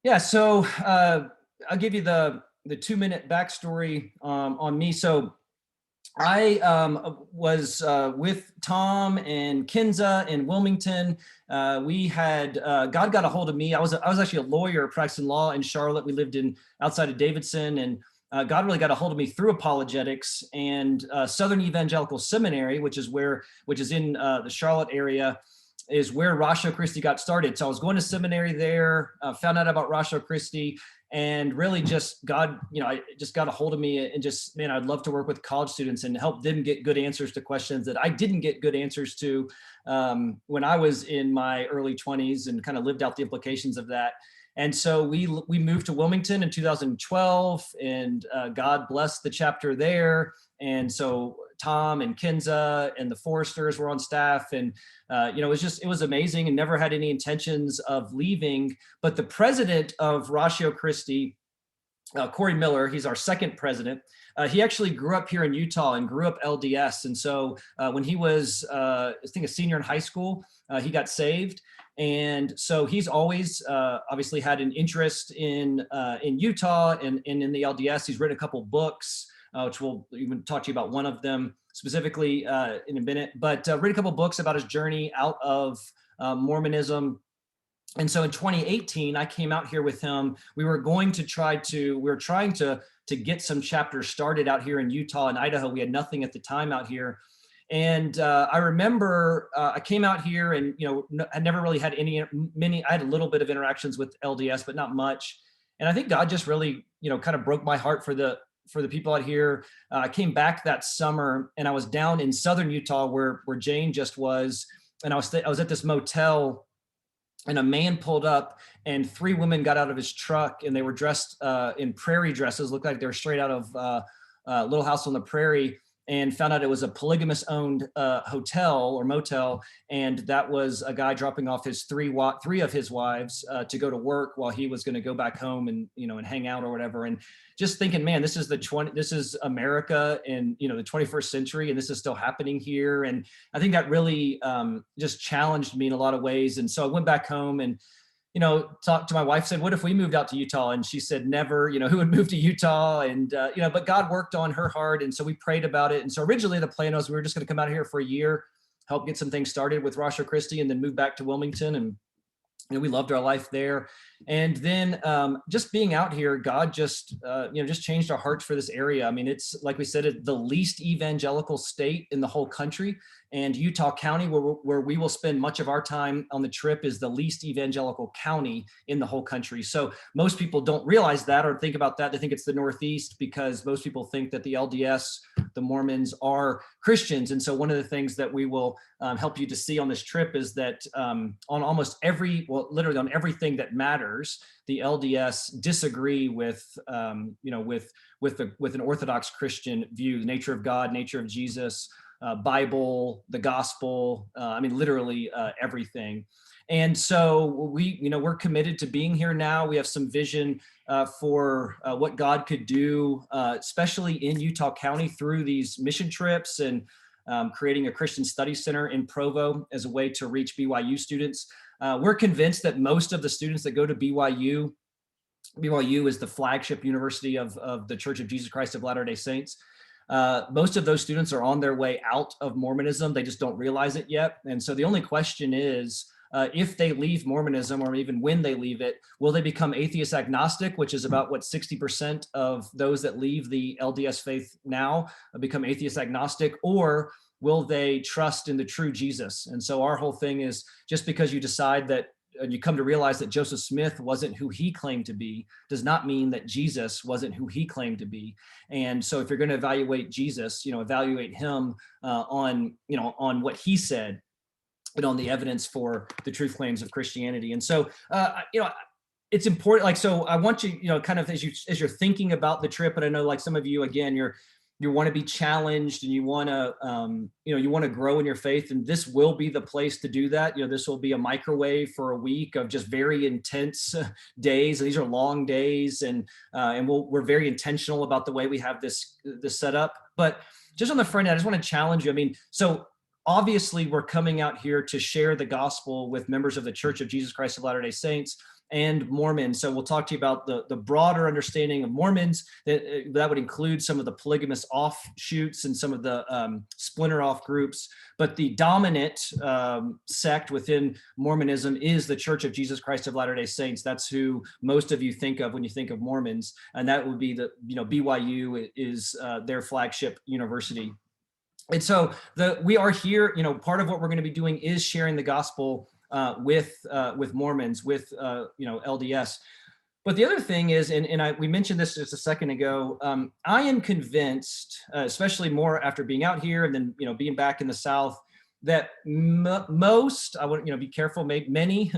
Yeah, so I'll give you the 2 minute backstory on me. So I was with Tom and Kinza in Wilmington. We had God got a hold of me. I was actually a lawyer practicing law in Charlotte. We lived in outside of Davidson, and God really got a hold of me through apologetics and Southern Evangelical Seminary, which is in the Charlotte area, is where Ratio Christi got started. So I was going to seminary there, found out about Ratio Christi, and really just God, I just got a hold of me and just, man, I'd love to work with college students and help them get good answers to questions that I didn't get good answers to when I was in my early 20s, and kind of lived out the implications of that. And so we moved to Wilmington in 2012, and God blessed the chapter there. And so Tom and Kinza and the Foresters were on staff, and it was amazing, and never had any intentions of leaving. But the president of Ratio Christi, Corey Miller, he's our second president. He actually grew up here in Utah and grew up LDS. And so when he was, I think, a senior in high school, he got saved. And so he's always obviously had an interest in Utah and in the LDS. He's written a couple books, which we'll even talk to you about one of them specifically in a minute. But read a couple books about his journey out of Mormonism. And so in 2018, I came out here with him. We were trying to get some chapters started out here in Utah and Idaho. We had nothing at the time out here. And I remember I came out here, and I never really had I had a little bit of interactions with LDS, but not much. And I think God just really, kind of broke my heart for the people out here. I came back that summer, and I was down in southern Utah where Jane just was, and I was at this motel, and a man pulled up, and three women got out of his truck, and they were dressed in prairie dresses, looked like they were straight out of Little House on the Prairie, and found out it was a polygamous owned hotel or motel. And that was a guy dropping off his three of his wives to go to work while he was going to go back home and hang out or whatever. And just thinking, man, this is America in the 21st century, and this is still happening here. And I think that really just challenged me in a lot of ways. And so I went back home and talked to my wife, said, what if we moved out to Utah? And she said, never, who would move to Utah? And, but God worked on her heart. And so we prayed about it. And so originally the plan was we were just going to come out here for a year, help get some things started with Ratio Christi, and then move back to Wilmington. And we loved our life there. And then just being out here, God just changed our hearts for this area. I mean, it's, like we said, the least evangelical state in the whole country. And Utah County, where we will spend much of our time on the trip, is the least evangelical county in the whole country. So most people don't realize that or think about that. They think it's the Northeast, because most people think that the LDS, the Mormons, are Christians. And so one of the things that we will help you to see on this trip is that on almost literally on everything that matters, the LDS disagree with an Orthodox Christian view: the nature of God, nature of Jesus, Bible, the gospel, literally everything. And so we're committed to being here now. We have some vision for what God could do, especially in Utah County through these mission trips, and creating a Christian study center in Provo as a way to reach BYU students. We're convinced that most of the students that go to BYU is the flagship university of the Church of Jesus Christ of Latter-day Saints. Most of those students are on their way out of Mormonism. They just don't realize it yet. And so the only question is, if they leave Mormonism, or even when they leave it, will they become atheist agnostic, which is about 60% of those that leave the LDS faith now become atheist agnostic, or will they trust in the true Jesus? And so our whole thing is, just because you decide that, and you come to realize that Joseph Smith wasn't who he claimed to be, does not mean that Jesus wasn't who he claimed to be. And so if you're going to evaluate Jesus, evaluate him on what he said, and on the evidence for the truth claims of Christianity. And so, it's important. Like, so I want you, kind of as you're thinking about the trip, and I know, like, some of you, again, you want to be challenged, and you want to grow in your faith, and this will be the place to do that. This will be a microwave for a week of just very intense days. These are long days, and we're very intentional about the way we have this set up. But just on the front end, I just want to challenge you. I mean, so obviously we're coming out here to share the gospel with members of the Church of Jesus Christ of Latter-day Saints. and Mormons. So we'll talk to you about the broader understanding of Mormons. That would include some of the polygamous offshoots and some of the splinter off groups. But the dominant sect within Mormonism is the Church of Jesus Christ of Latter-day Saints. That's who most of you think of when you think of Mormons. And that would be BYU is their flagship university. And so we are here, part of what we're going to be doing is sharing the gospel with Mormons, with LDS. But the other thing is, we mentioned this just a second ago, I am convinced, especially more after being out here and then being back in the South, that most, I want be careful, many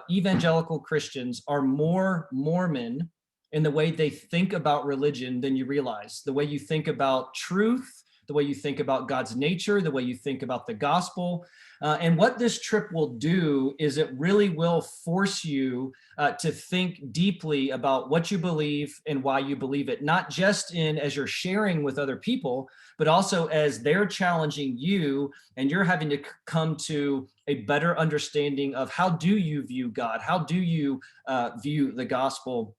evangelical Christians are more Mormon in the way they think about religion than you realize. The way you think about truth, the way you think about God's nature, the way you think about the gospel. And what this trip will do is it really will force you to think deeply about what you believe and why you believe it, not just as you're sharing with other people, but also as they're challenging you and you're having to come to a better understanding of how do you view God? How do you view the gospel?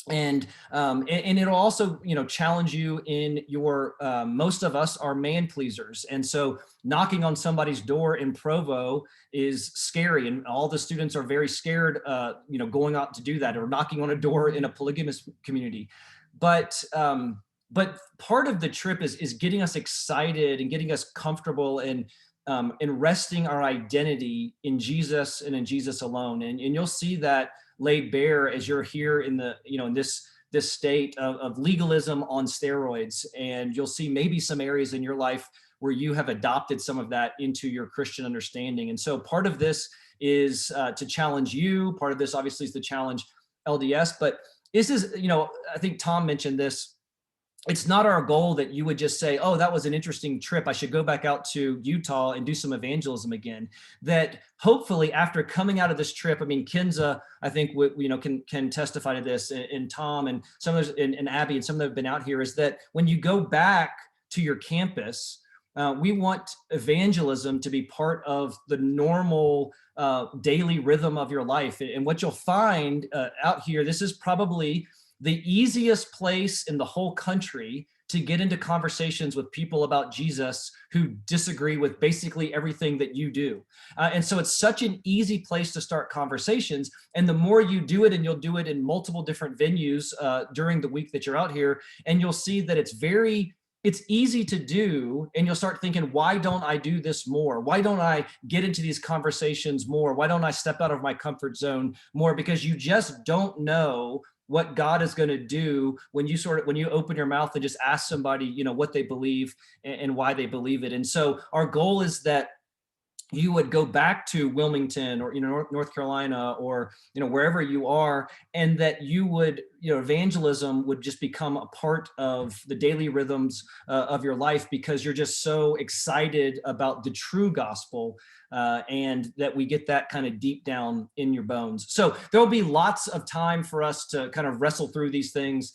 And it'll also, challenge you in your, most of us are man pleasers. And so knocking on somebody's door in Provo is scary. And all the students are very scared, going out to do that or knocking on a door in a polygamous community. But part of the trip is getting us excited and getting us comfortable and resting our identity in Jesus and in Jesus alone. And you'll see that laid bare as you're here in the, in this state of legalism on steroids. And you'll see maybe some areas in your life where you have adopted some of that into your Christian understanding. And so part of this is to challenge you. Part of this obviously is to challenge LDS, but this is, I think Tom mentioned this. It's not our goal that you would just say, oh, that was an interesting trip. I should go back out to Utah and do some evangelism again. That hopefully after coming out of this trip, Kinza, I think, can testify to this, and Tom and some of those, and Abby and some of them have been out here, is that when you go back to your campus, we want evangelism to be part of the normal daily rhythm of your life. And what you'll find out here, this is probably the easiest place in the whole country to get into conversations with people about Jesus who disagree with basically everything that you do. And so it's such an easy place to start conversations. And the more you do it, and you'll do it in multiple different venues during the week that you're out here, and you'll see that it's easy to do, and you'll start thinking, why don't I do this more? Why don't I get into these conversations more? Why don't I step out of my comfort zone more? Because you just don't know what God is going to do when you open your mouth and just ask somebody, what they believe and why they believe it. And so our goal is that you would go back to Wilmington or North Carolina or wherever you are, and that you would evangelism would just become a part of the daily rhythms of your life, because you're just so excited about the true gospel, and that we get that kind of deep down in your bones. So there will be lots of time for us to kind of wrestle through these things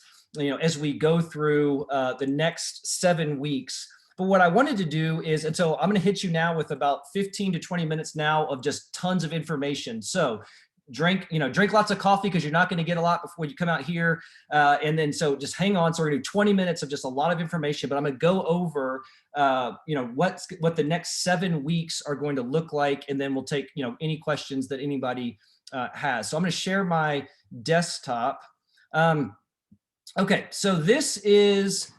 as we go through the next 7 weeks. But what I wanted to do is, and so I'm going to hit you now with about 15 to 20 minutes now of just tons of information. So drink lots of coffee, because you're not going to get a lot before you come out here. And then, so just hang on. So we're going to do 20 minutes of just a lot of information, but I'm going to go over, what the next 7 weeks are going to look like. And then we'll take, any questions that anybody has. So I'm going to share my desktop. Okay. So this is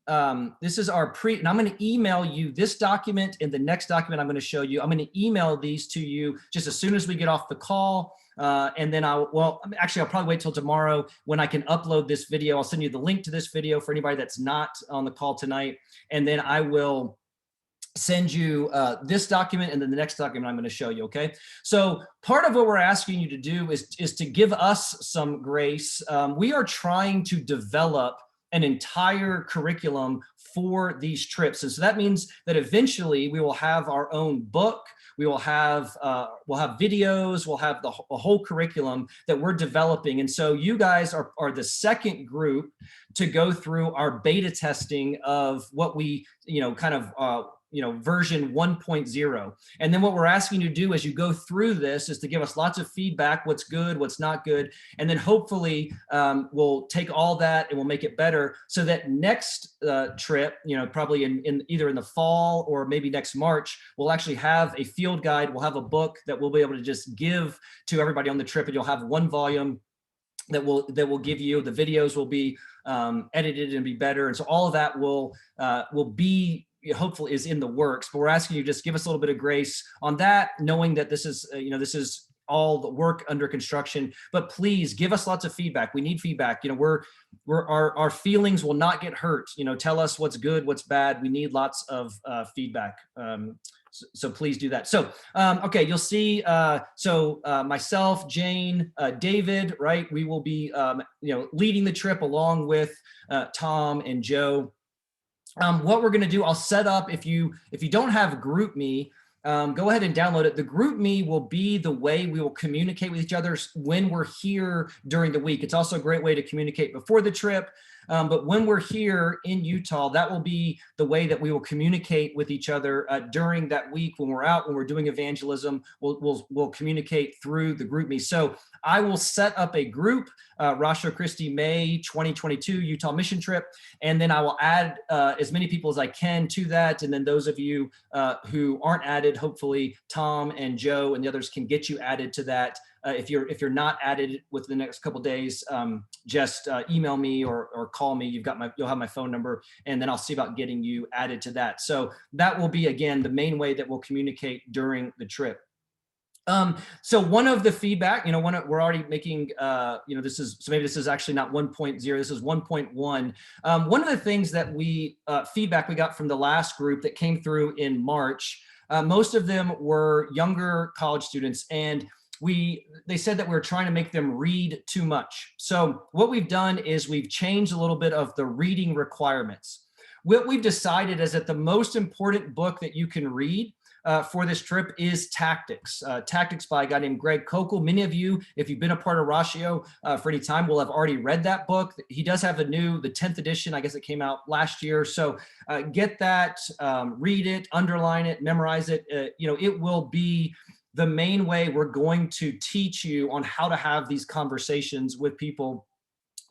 our and I'm going to email you this document and the next document I'm going to show you. I'm going to email these to you just as soon as we get off the call. And then I'll probably wait till tomorrow when I can upload this video. I'll send you the link to this video for anybody that's not on the call tonight. And then I will send you this document and then the next document I'm going to show you. Okay. So part of what we're asking you to do is to give us some grace. We are trying to develop an entire curriculum for these trips. And so that means that eventually we will have our own book. We will have videos, we'll have a whole curriculum that we're developing. And so you guys are the second group to go through our beta testing of what we, version 1.0. And then what we're asking you to do as you go through this is to give us lots of feedback, what's good, what's not good. And then hopefully we'll take all that and we'll make it better so that next trip, probably in either in the fall or maybe next March, we'll actually have a field guide. We'll have a book that we'll be able to just give to everybody on the trip, and you'll have one volume that will give you. The videos will be edited and be better, and so all of that will be, hopefully, is in the works. But we're asking you just give us a little bit of grace on that, knowing that this is this is all the work under construction. But please give us lots of feedback. We need feedback. Our feelings will not get hurt. Tell us what's good, what's bad. We need lots of feedback. So please do that. So, okay, you'll see, myself, Jane, David, right? We will be, leading the trip along with Tom and Joe. What we're going to do, I'll set up, if you don't have GroupMe, go ahead and download it. The GroupMe will be the way we will communicate with each other when we're here during the week. It's also a great way to communicate before the trip. But when we're here in Utah, that will be the way that we will communicate with each other during that week. When we're out, when we're doing evangelism, we'll communicate through the GroupMe. So I will set up a group, Rosh Christi May 2022 Utah mission trip, and then I will add as many people as I can to that. And then those of you who aren't added, hopefully Tom and Joe and the others can get you added to that. If you're not added within the next couple of days, just email me or call me. You'll have my phone number, and then I'll see about getting you added to that. So that will be, again, the main way that we'll communicate during the trip. So one of the feedback, we're already making, maybe this is actually not 1.0, this is 1.1. One of the things that feedback we got from the last group that came through in March, most of them were younger college students, and they said that we were trying to make them read too much. So what we've done is we've changed a little bit of the reading requirements. What we've decided is that the most important book that you can read for this trip is Tactics. Tactics by a guy named Greg Kokel. Many of you, if you've been a part of Ratio for any time, will have already read that book. He does have the 10th edition, I guess it came out last year. So get that, read it, underline it, memorize it. It will be the main way we're going to teach you on how to have these conversations with people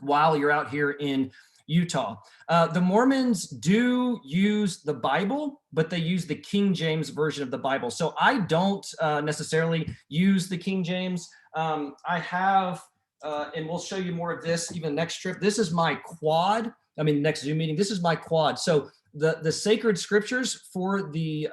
while you're out here in Utah. The Mormons do use the Bible, but they use the King James version of the Bible. So I don't necessarily use the King James. I have, and we'll show you more of this even next trip. This is my quad. Next Zoom meeting. This is my quad. So the sacred scriptures for the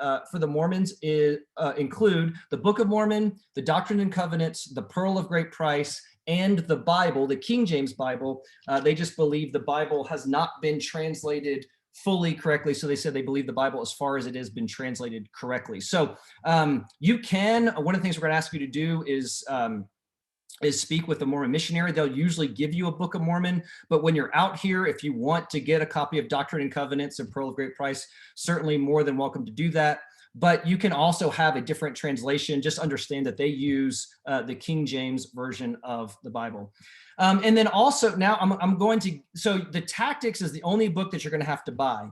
Mormons include the Book of Mormon, the Doctrine and Covenants, the Pearl of Great Price, and the Bible, the King James Bible. They just believe the Bible has not been translated fully correctly. So they said they believe the Bible, as far as it has been translated correctly. So you can, one of the things we're going to ask you to do is speak with a Mormon missionary. They'll usually give you a Book of Mormon, but when you're out here, if you want to get a copy of Doctrine and Covenants and Pearl of Great Price, certainly more than welcome to do that. But you can also have a different translation. Just understand that they use the King James version of the Bible. And then also now so the Tactics is the only book that you're going to have to buy.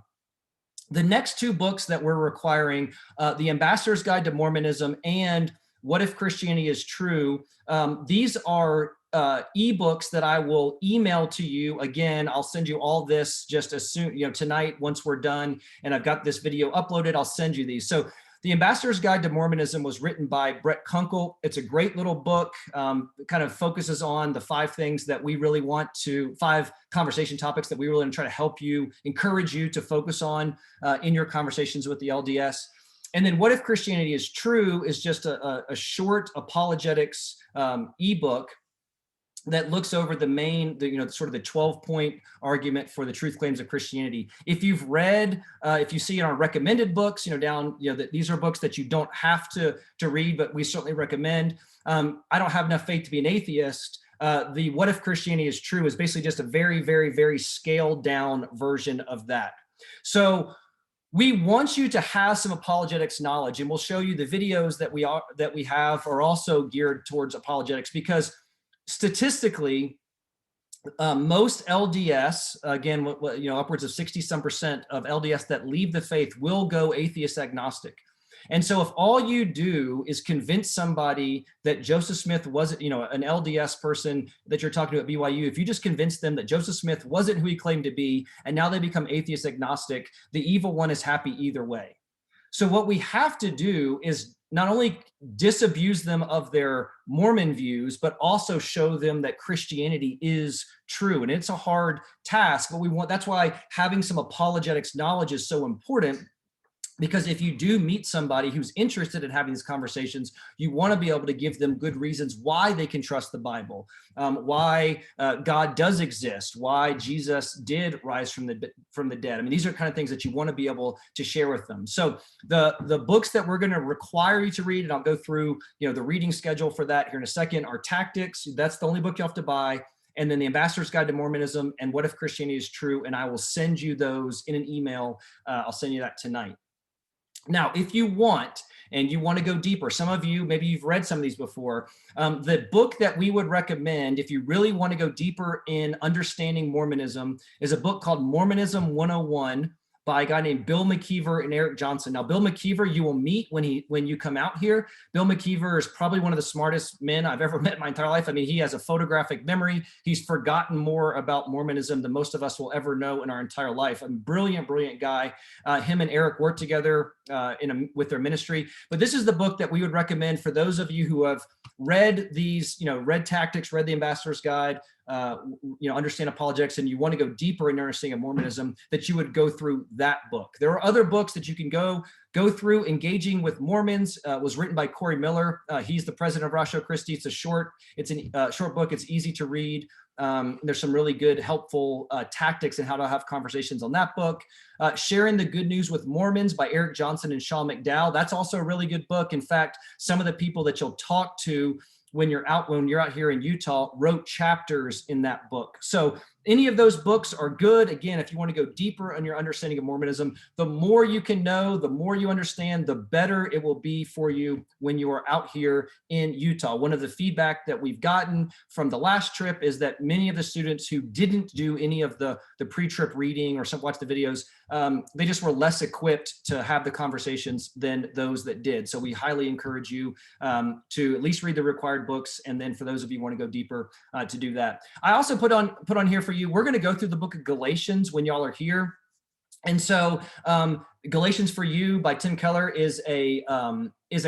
The next two books that we're requiring, the Ambassador's Guide to Mormonism and What If Christianity is True? These are ebooks that I will email to you. Again, I'll send you all this just as soon, tonight, once we're done and I've got this video uploaded, I'll send you these. So the Ambassador's Guide to Mormonism was written by Brett Kunkel. It's a great little book. It kind of focuses on the 5 things that we really want to, 5 conversation topics that we really want to try to help you, encourage you to focus on in your conversations with the LDS. And then What If Christianity is True is just a short apologetics ebook that looks over the main, sort of the 12-point argument for the truth claims of Christianity. If you've read, if you see in our recommended books, that these are books that you don't have to read, but we certainly recommend. I don't have enough faith to be an atheist. The What If Christianity is True is basically just a very, very, very scaled down version of that. So we want you to have some apologetics knowledge, and we'll show you the videos that we have are also geared towards apologetics, because statistically, Most LDS, again, upwards of 60% of LDS that leave the faith will go atheist agnostic. And so if all you do is convince somebody that Joseph Smith wasn't, an LDS person that you're talking to at BYU, if you just convince them that Joseph Smith wasn't who he claimed to be, and now they become atheist agnostic, the evil one is happy either way. So what we have to do is not only disabuse them of their Mormon views, but also show them that Christianity is true. And it's a hard task, but that's why having some apologetics knowledge is so important. Because if you do meet somebody who's interested in having these conversations, you want to be able to give them good reasons why they can trust the Bible, why God does exist, why Jesus did rise from the dead. I mean, these are kind of things that you want to be able to share with them. So the books that we're going to require you to read, and I'll go through the reading schedule for that here in a second, are Tactics. That's the only book you have to buy. And then the Ambassador's Guide to Mormonism and What If Christianity is True. And I will send you those in an email. I'll send you that tonight. Now, if you want, and you want to go deeper, some of you, maybe you've read some of these before, the book that we would recommend if you really want to go deeper in understanding Mormonism is a book called Mormonism 101 by a guy named Bill McKeever and Eric Johnson. Now, Bill McKeever, you will meet when you come out here. Bill McKeever is probably one of the smartest men I've ever met in my entire life. I mean, he has a photographic memory. He's forgotten more about Mormonism than most of us will ever know in our entire life. A brilliant, brilliant guy. Him and Eric worked together with their ministry. But this is the book that we would recommend for those of you who have read these, read Tactics, read the Ambassador's Guide, understand apologetics, and you want to go deeper in understanding of Mormonism, that you would go through that book. There are other books that you can go through. Engaging with Mormons was written by Corey Miller. He's the president of Ratio Christi. It's a short book. It's easy to read. There's some really good, helpful tactics in how to have conversations on that book. Sharing the Good News with Mormons by Eric Johnson and Sean McDowell. That's also a really good book. In fact, some of the people that you'll talk to when you're out here in Utah wrote chapters in that book. So any of those books are good. Again, if you want to go deeper on your understanding of Mormonism, the more you can know, the more you understand, the better it will be for you when you are out here in Utah. One of the feedback that we've gotten from the last trip is that many of the students who didn't do any of the pre-trip reading or watch the videos, they just were less equipped to have the conversations than those that did. So we highly encourage you to at least read the required books, and then for those of you who want to go deeper, to do that. I also put on here for you, we're going to go through the book of Galatians when y'all are here. And so Galatians for You by Tim Keller is a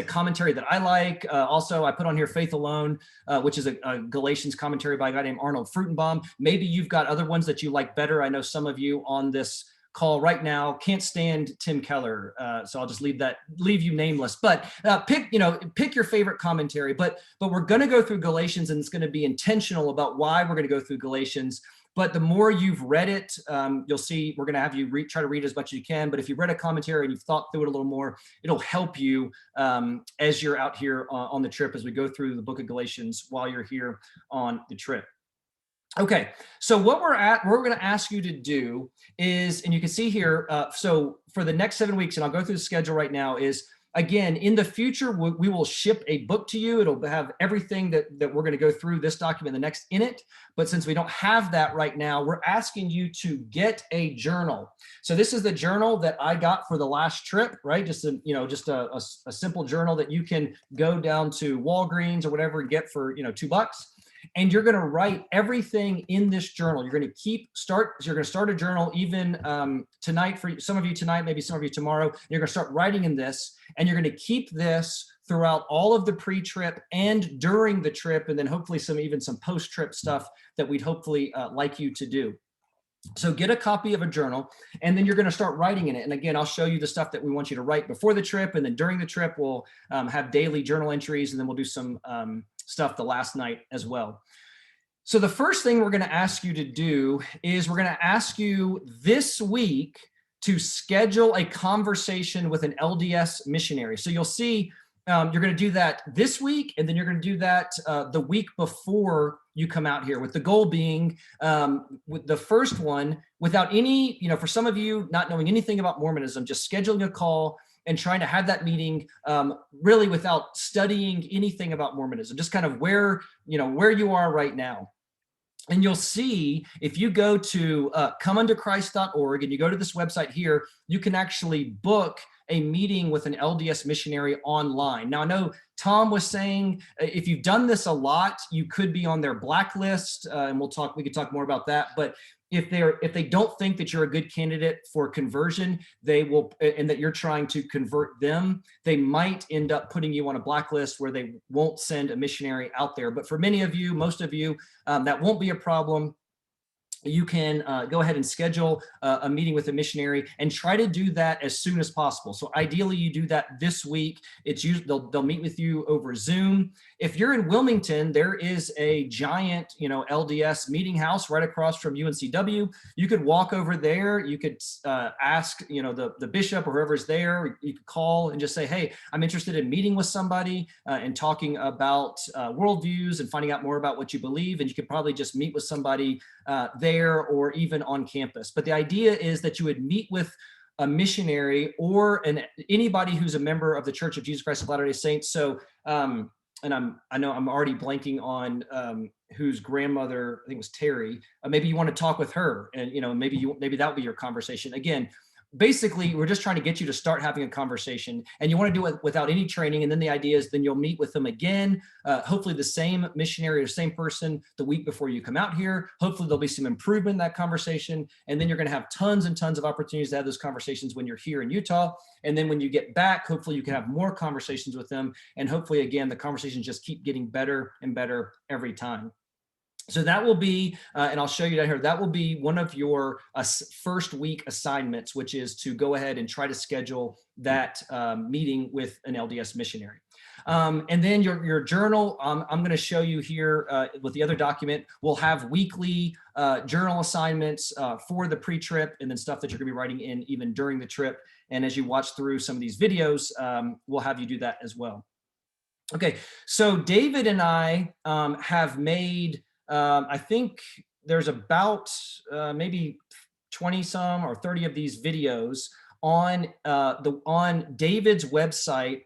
commentary that I like. Also, I put on here Faith Alone, which is a Galatians commentary by a guy named Arnold Frutenbaum. Maybe you've got other ones that you like better. I know some of you on this call right now can't stand Tim Keller, so I'll just leave you nameless. But pick your favorite commentary. But we're going to go through Galatians, and it's going to be intentional about why we're going to go through Galatians. But the more you've read it, you'll see we're going to have you try to read as much as you can. But if you've read a commentary and you've thought through it a little more, it'll help you as you're out here on the trip, as we go through the book of Galatians while you're here on the trip. Okay, so what we're going to ask you to do is, and you can see here, so for the next 7 weeks, and I'll go through the schedule right now, is, again, in the future, we will ship a book to you. It'll have everything that we're going to go through, this document, the next in it. But since we don't have that right now, we're asking you to get a journal. So this is the journal that I got for the last trip, right? Just a simple journal that you can go down to Walgreens or whatever and get for $2. And you're going to write everything in this journal. You're going to start a journal even tonight, for some of you tonight, maybe some of you tomorrow. You're going to start writing in this, and you're going to keep this throughout all of the pre-trip and during the trip, and then hopefully some post-trip stuff that we'd hopefully like you to do. So get a copy of a journal, and then you're going to start writing in it. And again, I'll show you the stuff that we want you to write before the trip, and then during the trip, we'll have daily journal entries, and then we'll do some stuff the last night as well. So the first thing we're going to ask you to do is we're going to ask you this week to schedule a conversation with an LDS missionary. So you'll see you're going to do that this week, and then you're going to do that the week before you come out here, with the goal being with the first one, without any, for some of you not knowing anything about Mormonism, just scheduling a call and trying to have that meeting really without studying anything about Mormonism, just kind of where you are right now. And you'll see, if you go to comeuntochrist.org and you go to this website here, you can actually book a meeting with an LDS missionary online. Now, I know Tom was saying if you've done this a lot, you could be on their blacklist, and we could talk more about that. But if they don't think that you're a good candidate for conversion, they will, and that you're trying to convert them, they might end up putting you on a blacklist where they won't send a missionary out there. But for many of you, most of you, that won't be a problem. You can go ahead and schedule a meeting with a missionary and try to do that as soon as possible. So ideally you do that this week. It's usually they'll meet with you over Zoom. If you're in Wilmington, there is a giant, LDS meeting house right across from UNCW. You could walk over there. You could ask, the bishop or whoever's there. You could call and just say, hey, I'm interested in meeting with somebody and talking about worldviews and finding out more about what you believe. And you could probably just meet with somebody there or even on campus. But the idea is that you would meet with a missionary or anybody who's a member of the Church of Jesus Christ of Latter-day Saints. So, and I know I'm already blanking on whose grandmother, I think it was Terry. Maybe you want to talk with her, and maybe that would be your conversation. Again, basically, we're just trying to get you to start having a conversation, and you want to do it without any training. And then the idea is then you'll meet with them again, hopefully the same missionary or same person the week before you come out here. Hopefully there'll be some improvement in that conversation. And then you're going to have tons and tons of opportunities to have those conversations when you're here in Utah. And then when you get back, hopefully you can have more conversations with them. And hopefully, again, the conversations just keep getting better and better every time. So that will be, and I'll show you down here, that will be one of your first week assignments, which is to go ahead and try to schedule that meeting with an LDS missionary. And then your journal, I'm going to show you here with the other document, we'll have weekly journal assignments for the pre-trip, and then stuff that you're going to be writing in even during the trip. And as you watch through some of these videos, we'll have you do that as well. Okay, so David and I have made, I think there's about maybe 20 some or 30 of these videos on David's website,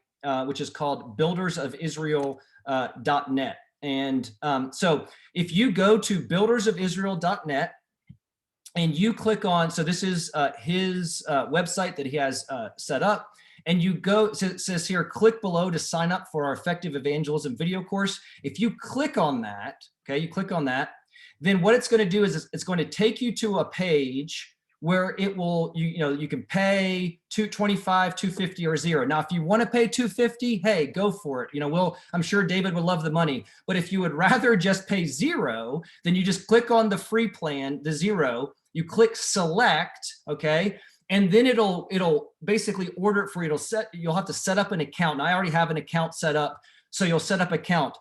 which is called buildersofisrael.net. And so if you go to buildersofisrael.net and you click on, so this is his website that he has set up. And you go, so it says here, click below to sign up for our effective evangelism video course. If you click on that, okay, you click on that, then what it's going to do is it's going to take you to a page where it will, you can pay $225, $250, or $0. Now, if you want to pay $250, hey, go for it. I'm sure David would love the money. But if you would rather just pay $0, then you just click on the free plan, the $0. You click select, okay. And then it'll basically order it for you. You'll have to set up an account. And I already have an account set up, so you'll set up an account.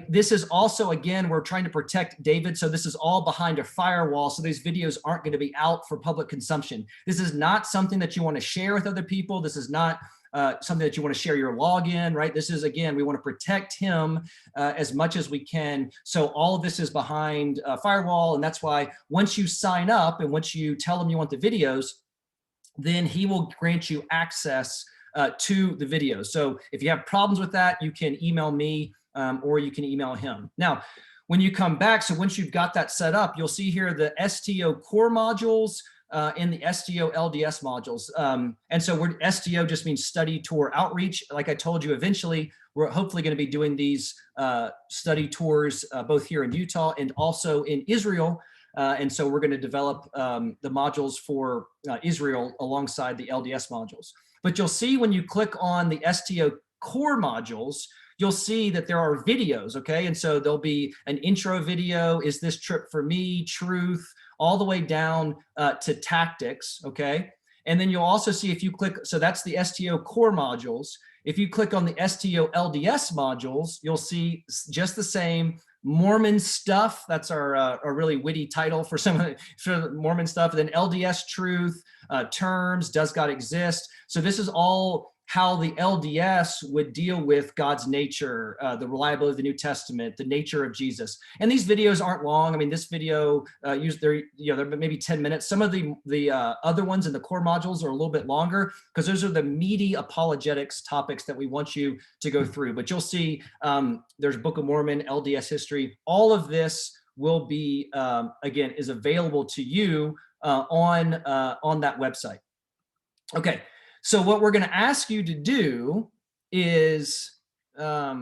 This is also, again, we're trying to protect David, so this is all behind a firewall, so these videos aren't going to be out for public consumption. This is not something that you want to share with other people. This is not something that you want to share your login, right? This is, again, we want to protect him as much as we can. So all of this is behind a firewall, and that's why once you sign up and once you tell him you want the videos, then he will grant you access to the videos. So if you have problems with that, you can email me or you can email him. Now, when you come back, so once you've got that set up, you'll see here the STO core modules and the STO LDS modules. And so STO just means study tour outreach. Like I told you, eventually, we're hopefully going to be doing these study tours both here in Utah and also in Israel. And so we're going to develop the modules for Israel alongside the LDS modules. But you'll see when you click on the STO core modules, you'll see that there are videos, okay? And so there'll be an intro video, is this trip for me, truth, all the way down to tactics, okay? And then you'll also see if you click, so that's the STO core modules. If you click on the STO LDS modules, you'll see just the same Mormon stuff. That's our really witty title for some of the Mormon stuff. And then LDS truth, terms, does God exist? So this is all how the LDS would deal with God's nature, the reliability of the New Testament, the nature of Jesus. And these videos aren't long. I mean, this video, they're maybe 10 minutes. Some of the other ones in the core modules are a little bit longer because those are the meaty apologetics topics that we want you to go through. But you'll see there's Book of Mormon, LDS history, all of this will be, again, is available to you on that website. Okay, so what we're going to ask you to do is, let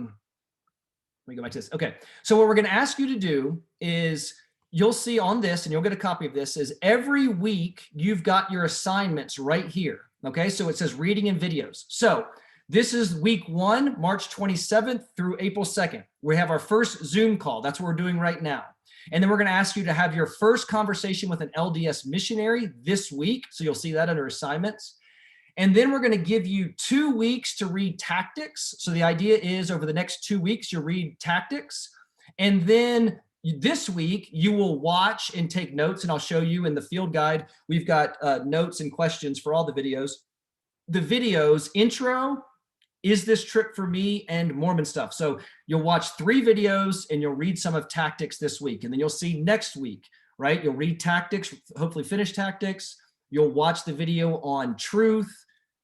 me go back to this. Okay, so what we're going to ask you to do is, you'll see on this, and you'll get a copy of this, is every week you've got your assignments right here. Okay, so it says reading and videos. So this is week 1, March 27th through April 2nd. We have our first Zoom call. That's what we're doing right now. And then we're going to ask you to have your first conversation with an LDS missionary this week. So you'll see that under assignments. And then we're going to give you 2 weeks to read tactics. So the idea is over the next 2 weeks, you'll read tactics. And then this week, you will watch and take notes. And I'll show you in the field guide, we've got notes and questions for all the videos. The videos, intro, is this trip for me, and Mormon stuff. So you'll watch 3 videos and you'll read some of tactics this week. And then you'll see next week, right? You'll read tactics, hopefully finish tactics. You'll watch the video on truth,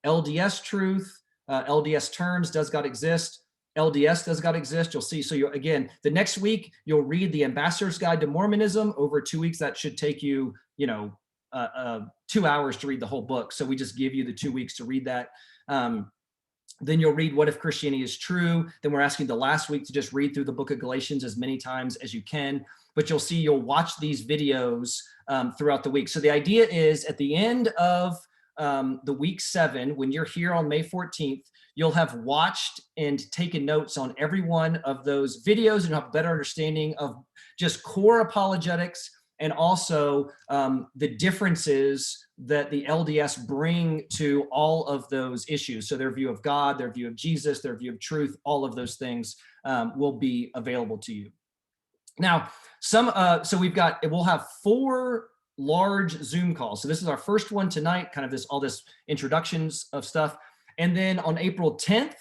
LDS truth, LDS terms, does God exist? LDS, does God exist? You'll see. So again, the next week, you'll read the Ambassador's Guide to Mormonism. Over 2 weeks, that should take you, 2 hours to read the whole book. So we just give you the 2 weeks to read that. Then you'll read What If Christianity is True? Then we're asking the last week to just read through the book of Galatians as many times as you can. But you'll see, you'll watch these videos throughout the week. So the idea is at the end of the week 7, when you're here on May 14th, you'll have watched and taken notes on every one of those videos and you'll have a better understanding of just core apologetics, and also the differences that the LDS bring to all of those issues. So their view of God, their view of Jesus, their view of truth, all of those things will be available to you. Now, so we'll have 4 large Zoom calls. So this is our first one tonight, kind of all this introductions of stuff. And then on April 10th,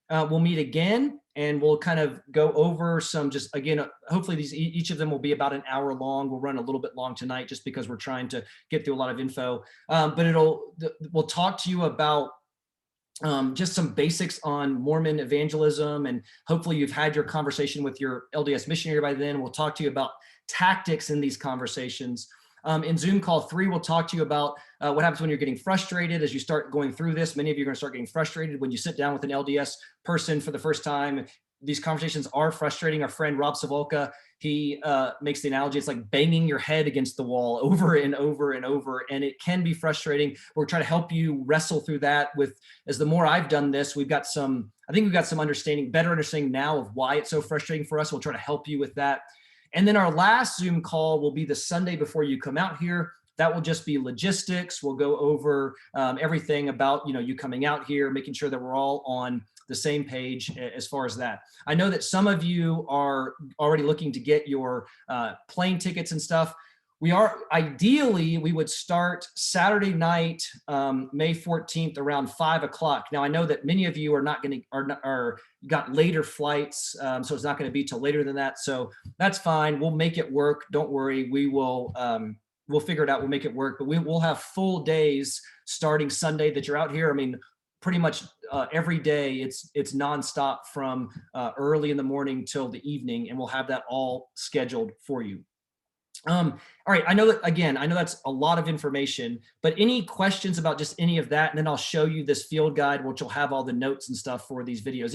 we'll meet again and we'll kind of go over some, just again, hopefully each of them will be about an hour long. We'll run a little bit long tonight just because we're trying to get through a lot of info. But we'll talk to you about just some basics on Mormon evangelism, and hopefully you've had your conversation with your LDS missionary by then. We'll talk to you about tactics in these conversations. In Zoom call 3, we'll talk to you about what happens when you're getting frustrated as you start going through this. Many of you are going to start getting frustrated when you sit down with an LDS person for the first time. These conversations are frustrating. Our friend Rob Savolka, he makes the analogy, it's like banging your head against the wall over and over and over, and it can be frustrating. We're trying to help you wrestle through that as the more I've done this, I think we've got some better understanding now of why it's so frustrating for us. We'll try to help you with that. And then our last Zoom call will be the Sunday before you come out here. That will just be logistics. We'll go over everything about you coming out here, making sure that we're all on the same page as far as that. I know that some of you are already looking to get your plane tickets and stuff. Ideally, we would start Saturday night, May 14th around 5 o'clock. Now I know that many of you are got later flights, so it's not going to be till later than that. So that's fine. We'll make it work. Don't worry. We'll figure it out. We'll make it work. But we'll have full days starting Sunday that you're out here. I mean, pretty much every day it's nonstop from early in the morning till the evening, and we'll have that all scheduled for you. All right, I know that's a lot of information, but any questions about just any of that? And then I'll show you this field guide, which will have all the notes and stuff for these videos.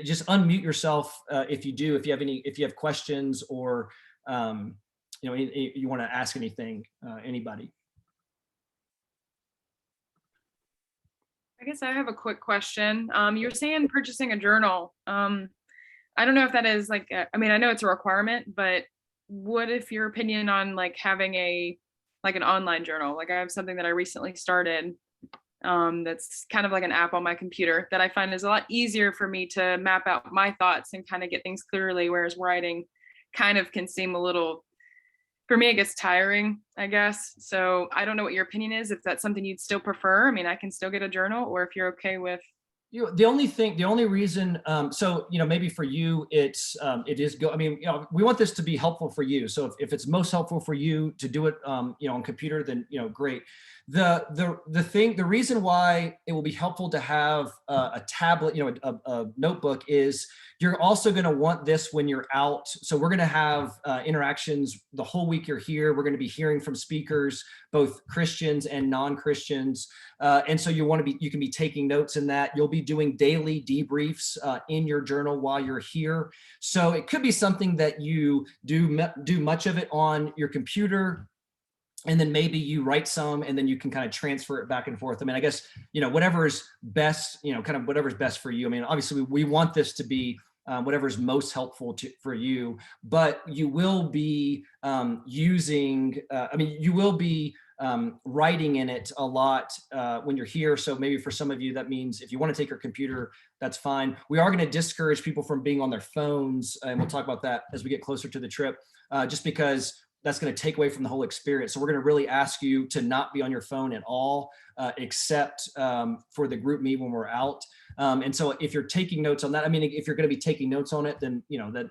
Just unmute yourself if you have questions, or you want to ask anything, anybody. I guess I have a quick question. You're saying purchasing a journal. I don't know if that is I know it's a requirement, but what if your opinion on having an online journal? I have something that I recently started that's kind of like an app on my computer that I find is a lot easier for me to map out my thoughts and kind of get things clearly, whereas writing kind of can seem a little, for me, it gets tiring, I guess. So I don't know what your opinion is, if that's something you'd still prefer. I mean, I can still get a journal, or if you're okay with. The only reason, maybe for you, it is go. I mean, we want this to be helpful for you. So if it's most helpful for you to do it, on computer, then, great. The reason why it will be helpful to have a tablet, a notebook, is You're also going to want this when you're out. So we're going to have interactions the whole week you're here. We're going to be hearing from speakers, both Christians and non-Christians. And so you can be taking notes in that. You'll be doing daily debriefs in your journal while you're here. So it could be something that you do much of it on your computer, and then maybe you write some, and then you can kind of transfer it back and forth. I mean, I guess, whatever is best, kind of whatever's best for you. I mean, obviously we want this to be whatever is most helpful for you, but you will be you will be writing in it a lot when you're here. So maybe for some of you, that means if you want to take your computer, that's fine. We are going to discourage people from being on their phones, and we'll talk about that as we get closer to the trip, just because that's going to take away from the whole experience. So we're going to really ask you to not be on your phone at all, except for the group meet when we're out. And so if you're taking notes on that, I mean, if you're going to be taking notes on it, then,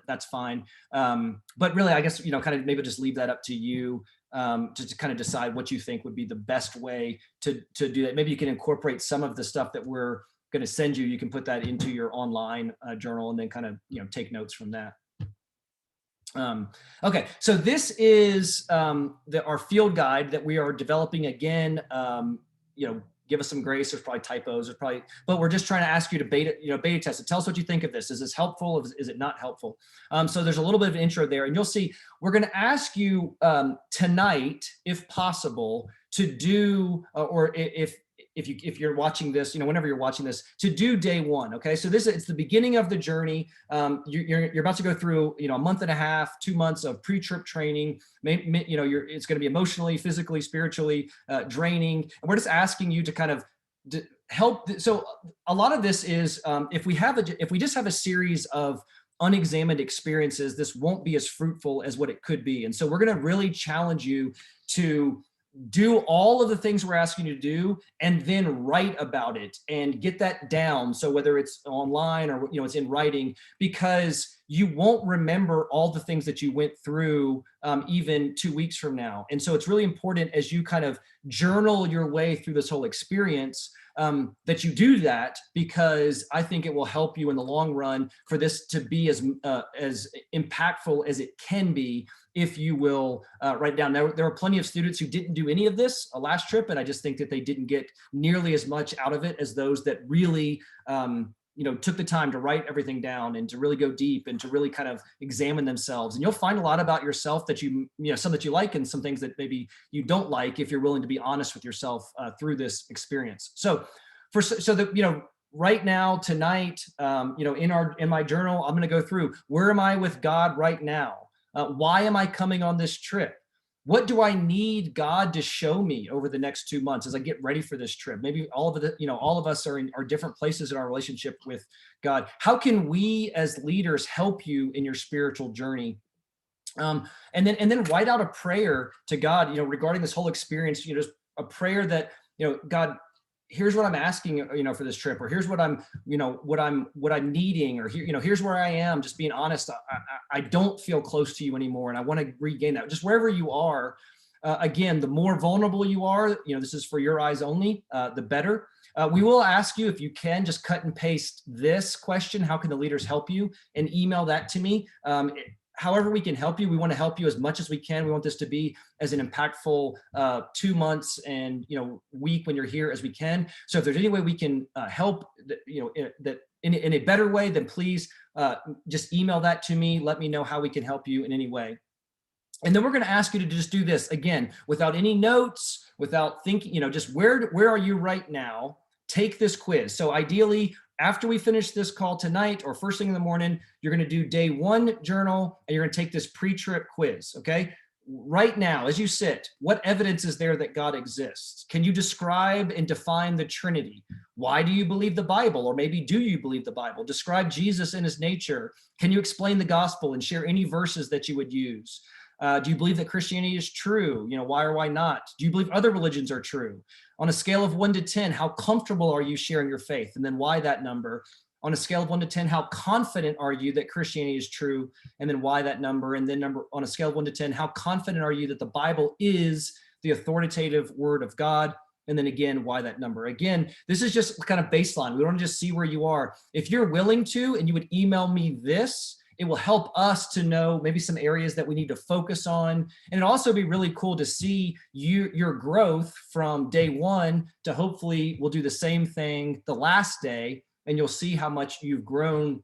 that's fine. But really, I guess, kind of maybe just leave that up to you to kind of decide what you think would be the best way to do that. Maybe you can incorporate some of the stuff that we're going to send you. You can put that into your online journal and then kind of, take notes from that. Okay, so this is our field guide that we are developing again. Give us some grace. There's probably typos. But we're just trying to ask you to beta test it. Tell us what you think of this. Is this helpful? Is it not helpful? So there's a little bit of intro there, and you'll see we're going to ask you tonight, if possible, to do, or if you're watching this, whenever you're watching this, to do day one. Okay, so it's the beginning of the journey. You're about to go through a month and a half, 2 months of pre-trip training. It's going to be emotionally, physically, spiritually draining, and we're just asking you to kind of help. So a lot of this is if we just have a series of unexamined experiences, this won't be as fruitful as what it could be. And so we're going to really challenge you to do all of the things we're asking you to do, and then write about it and get that down. So whether it's online or it's in writing, because you won't remember all the things that you went through even 2 weeks from now. And so it's really important, as you kind of journal your way through this whole experience, that you do that, because I think it will help you in the long run for this to be as impactful as it can be, if you will write down. There are plenty of students who didn't do any of this last trip, and I just think that they didn't get nearly as much out of it as those that really took the time to write everything down and to really go deep and to really kind of examine themselves. And you'll find a lot about yourself that some that you like, and some things that maybe you don't like, if you're willing to be honest with yourself through this experience. So right now, tonight, in my journal, I'm going to go through, where am I with God right now? Why am I coming on this trip? What do I need God to show me over the next 2 months as I get ready for this trip? Maybe all of us are in different places in our relationship with God. How can we as leaders help you in your spiritual journey? And then write out a prayer to God, regarding this whole experience. Just a prayer that, God, here's what I'm asking, for this trip, or here's what I'm needing, or here's where I am. Just being honest, I don't feel close to you anymore, and I want to regain that. Just wherever you are, again, the more vulnerable you are, this is for your eyes only, the better. We will ask you, if you can, just cut and paste this question: how can the leaders help you? And email that to me. However we can help you, we want to help you as much as we can. We want this to be as an impactful 2 months and week when you're here as we can. So if there's any way we can help, that in a better way, then please just email that to me. Let me know how we can help you in any way. And then we're going to ask you to just do this again, without any notes, without thinking, just where are you right now? Take this quiz. So ideally, after we finish this call tonight, or first thing in the morning, you're going to do day one journal, and you're going to take this pre-trip quiz. Okay. Right now, as you sit, what evidence is there that God exists? Can you describe and define the Trinity? Why do you believe the Bible? Or maybe, do you believe the Bible? Describe Jesus and his nature. Can you explain the gospel and share any verses that you would use? Do you believe that Christianity is true? Why or why not? Do you believe other religions are true? On a scale of 1 to 10, how comfortable are you sharing your faith? And then why that number? On a scale of 1 to 10, how confident are you that Christianity is true? And then why that number? And then on a scale of 1 to 10, how confident are you that the Bible is the authoritative word of God? And then again, why that number? Again, this is just kind of baseline. We want to just see where you are. If you're willing to, and you would email me this, it will help us to know maybe some areas that we need to focus on. And it'll also be really cool to see your growth from day one to hopefully we'll do the same thing the last day, and you'll see how much you've grown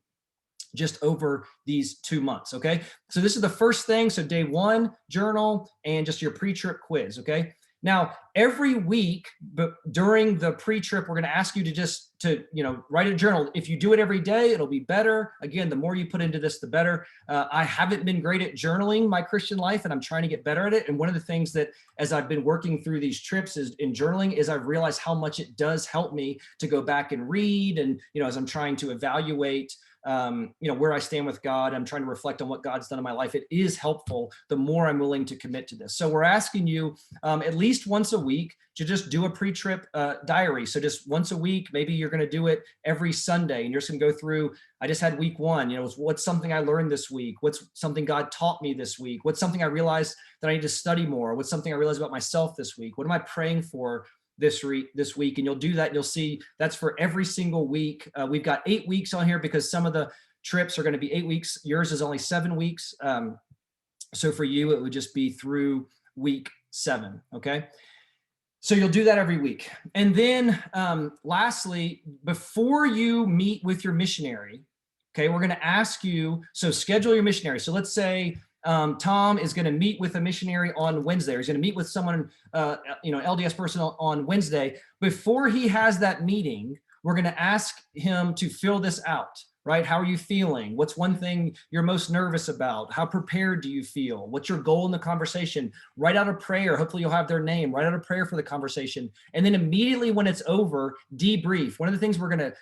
just over these 2 months, okay? So this is the first thing. So day one, journal, and just your pre-trip quiz, okay? Now, every week, but during the pre-trip, we're going to ask you to write a journal. If you do it every day, it'll be better. Again, the more you put into this, the better. I haven't been great at journaling my Christian life, and I'm trying to get better at it. And one of the things that, as I've been working through these trips in journaling, is I've realized how much it does help me to go back and read. And, as I'm trying to evaluate where I stand with God, I'm trying to reflect on what God's done in my life. It is helpful the more I'm willing to commit to this. So we're asking you at least once a week to just do a pre-trip diary. So just once a week, maybe you're going to do it every Sunday, and you're just going to go through. I just had week one, what's something I learned this week? What's something God taught me this week? What's something I realized that I need to study more? What's something I realized about myself this week? What am I praying for this week? And you'll do that, and you'll see that's for every single week. We've got 8 weeks on here because some of the trips are going to be 8 weeks. Yours is only 7 weeks. So for you, it would just be through week 7. Okay. So you'll do that every week. And then lastly, before you meet with your missionary, okay, we're going to ask you, so schedule your missionary. So let's say Tom is going to meet with a missionary on Wednesday, or he's going to meet with someone, LDS person on Wednesday. Before he has that meeting, we're going to ask him to fill this out, right? How are you feeling? What's one thing you're most nervous about? How prepared do you feel? What's your goal in the conversation? Write out a prayer. Hopefully you'll have their name. Write out a prayer for the conversation. And then immediately when it's over, debrief. One of the things we're going to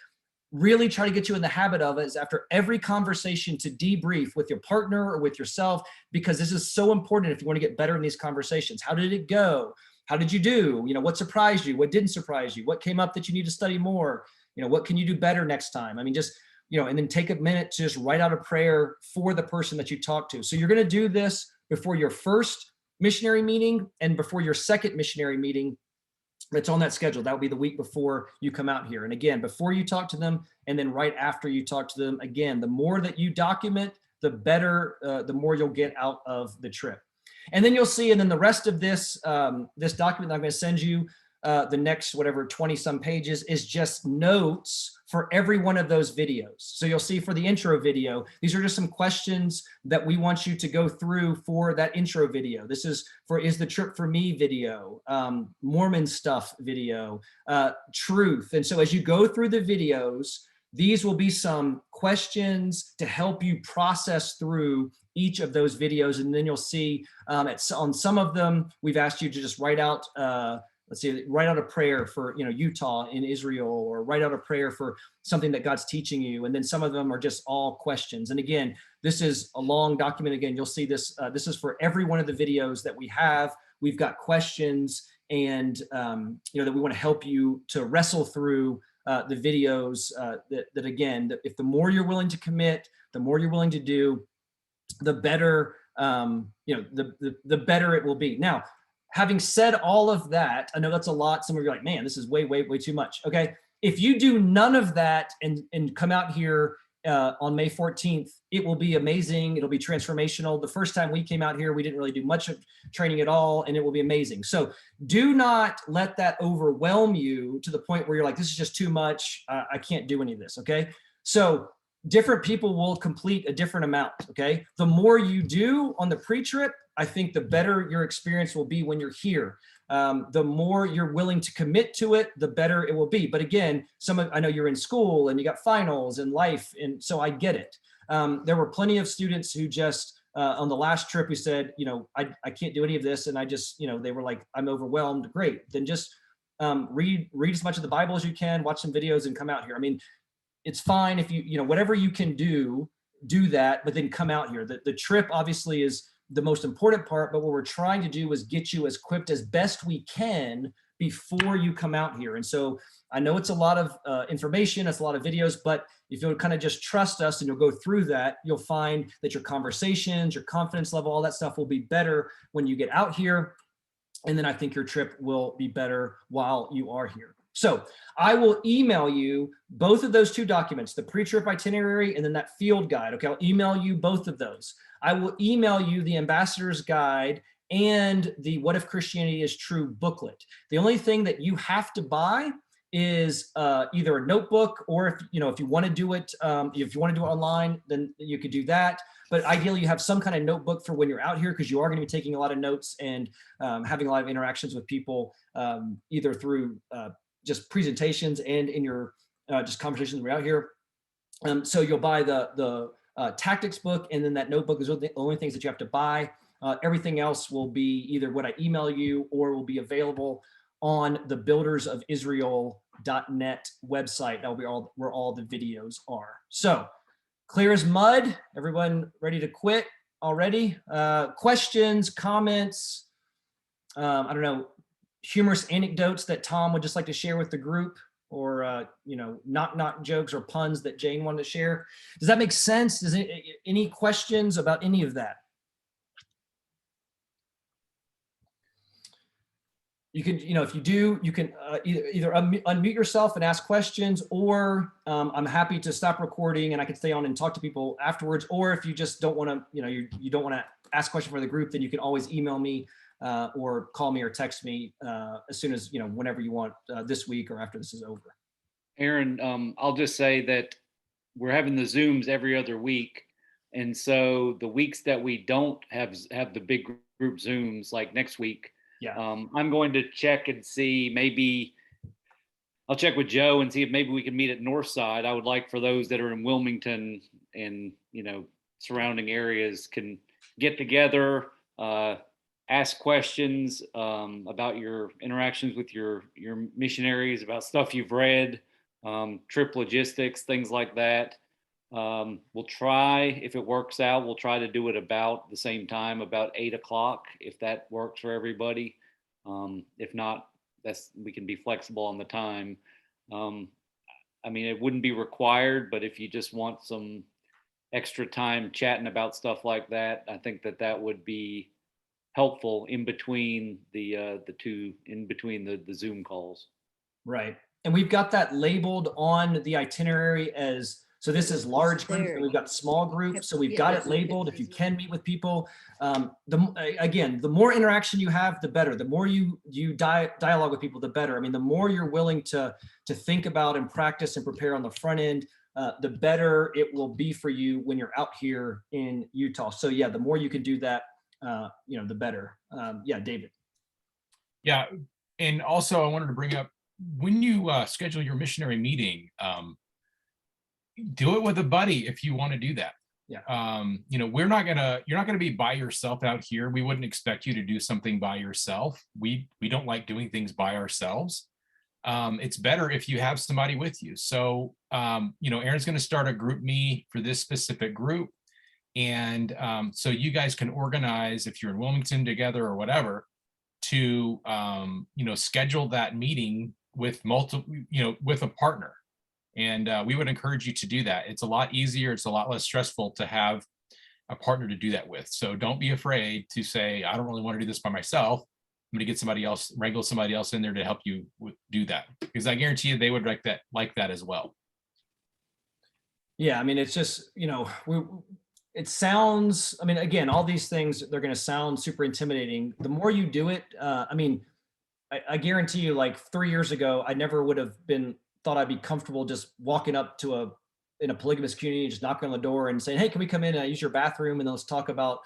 really try to get you in the habit of is after every conversation to debrief with your partner or with yourself, because this is so important if you want to get better in these conversations. How did it go? How did you do? What surprised you? What didn't surprise you? What came up that you need to study more? What can you do better next time? I mean, just, and then take a minute to just write out a prayer for the person that you talk to. So you're going to do this before your first missionary meeting and before your second missionary meeting. It's on that schedule. That will be the week before you come out here. And again, before you talk to them, and then right after you talk to them, again, the more that you document, the better, the more you'll get out of the trip. And then you'll see, and then the rest of this this document that I'm going to send you, the next 20 some pages, is just notes for every one of those videos. So you'll see for the intro video, these are just some questions that we want you to go through for that intro video. This is for Is the Trip for Me video, Mormon stuff video, truth. And so as you go through the videos, these will be some questions to help you process through each of those videos. And then you'll see on some of them, we've asked you to just write out write out a prayer for, Utah in Israel, or write out a prayer for something that God's teaching you. And then some of them are just all questions. And again, this is a long document. Again, you'll see this. This is for every one of the videos that we have. We've got questions, and that we want to help you to wrestle through the videos. That again, if the more you're willing to commit, the more you're willing to do, the better. The better it will be. Now, having said all of that, I know that's a lot. Some of you are like, man, this is way, way, way too much. Okay. If you do none of that and come out here on May 14th, it will be amazing. It'll be transformational. The first time we came out here, we didn't really do much of training at all, and it will be amazing. So do not let that overwhelm you to the point where you're like, this is just too much. I can't do any of this. Okay. So different people will complete a different amount. Okay. The more you do on the pre-trip, I think the better your experience will be when you're here. The more you're willing to commit to it, the better it will be. But again, I know you're in school and you got finals and life, and so I get it. There were plenty of students who just on the last trip who said, I can't do any of this, and I just, they were like, I'm overwhelmed. Great, then just read as much of the Bible as you can, watch some videos, and come out here. I mean, it's fine if you whatever you can do that, but then come out here. The trip obviously is the most important part, but what we're trying to do is get you as equipped as best we can before you come out here. And so I know it's a lot of information, it's a lot of videos, but if you'll kind of just trust us and you'll go through that, you'll find that your conversations, your confidence level, all that stuff will be better when you get out here. And then I think your trip will be better while you are here. So I will email you both of those two documents, the pre-trip itinerary and then that field guide. Okay, I'll email you both of those. I will email you the ambassador's guide and the What If Christianity is True booklet. The only thing that you have to buy is either a notebook, or if you want to do it, if you want to do it online, then you could do that. But ideally, you have some kind of notebook for when you're out here, because you are going to be taking a lot of notes and having a lot of interactions with people, either through just presentations and in your just conversations when you're out here. So you'll buy the tactics book, and then that notebook is the only things that you have to buy. Everything else will be either what I email you or will be available on the buildersofisrael.net website. That'll be where all the videos are. So clear as mud. Everyone ready to quit already? Questions, comments, I don't know, humorous anecdotes that Tom would just like to share with the group, or knock jokes or puns that Jane wanted to share. Does that make sense? Does any questions about any of that? You can, if you do, you can either unmute yourself and ask questions, or I'm happy to stop recording and I can stay on and talk to people afterwards. Or if you just don't want to, you don't want to ask questions for the group, then you can always email me or call me or text me as soon as, whenever you want, this week or after this is over. Aaron, I'll just say that we're having the Zooms every other week. And so the weeks that we don't have the big group Zooms, like next week, yeah, I'm going to check and see, maybe I'll check with Joe and see if maybe we can meet at Northside. I would like for those that are in Wilmington and, surrounding areas can get together, ask questions about your interactions with your missionaries, about stuff you've read, trip logistics, things like that. We'll try, if it works out, we'll try to do it about the same time, about 8 o'clock, if that works for everybody. If not, we can be flexible on the time. I mean, it wouldn't be required, but if you just want some extra time chatting about stuff like that, I think that would be helpful in between the Zoom calls. Right. And we've got that labeled on the itinerary as, so this is large group and we've got small group. So we've got it labeled if you can meet with people. Again, the more interaction you have, the better. The more you dialogue with people, the better. I mean, the more you're willing to think about and practice and prepare on the front end, the better it will be for you when you're out here in Utah. So yeah, the more you can do that, the better. Yeah, David. Yeah, and also I wanted to bring up, when you schedule your missionary meeting, do it with a buddy if you want to do that. Yeah. You're not gonna be by yourself out here. We wouldn't expect you to do something by yourself. We don't like doing things by ourselves. It's better if you have somebody with you. So Aaron's going to start a group me for this specific group, and so you guys can organize, if you're in Wilmington together or whatever, to schedule that meeting with with a partner. And we would encourage you to do that. It's a lot easier. It's a lot less stressful to have a partner to do that with. So don't be afraid to say, I don't really want to do this by myself. I'm going to get somebody else, wrangle somebody else in there to help you do that, because I guarantee you they would like that as well. Yeah, I mean, it's just, it sounds, I mean, again, all these things, they're going to sound super intimidating. The more you do it, I guarantee you, like 3 years ago, I never would have thought I'd be comfortable just walking up to in a polygamous community, just knocking on the door and saying, hey, can we come in and use your bathroom? And let's talk about,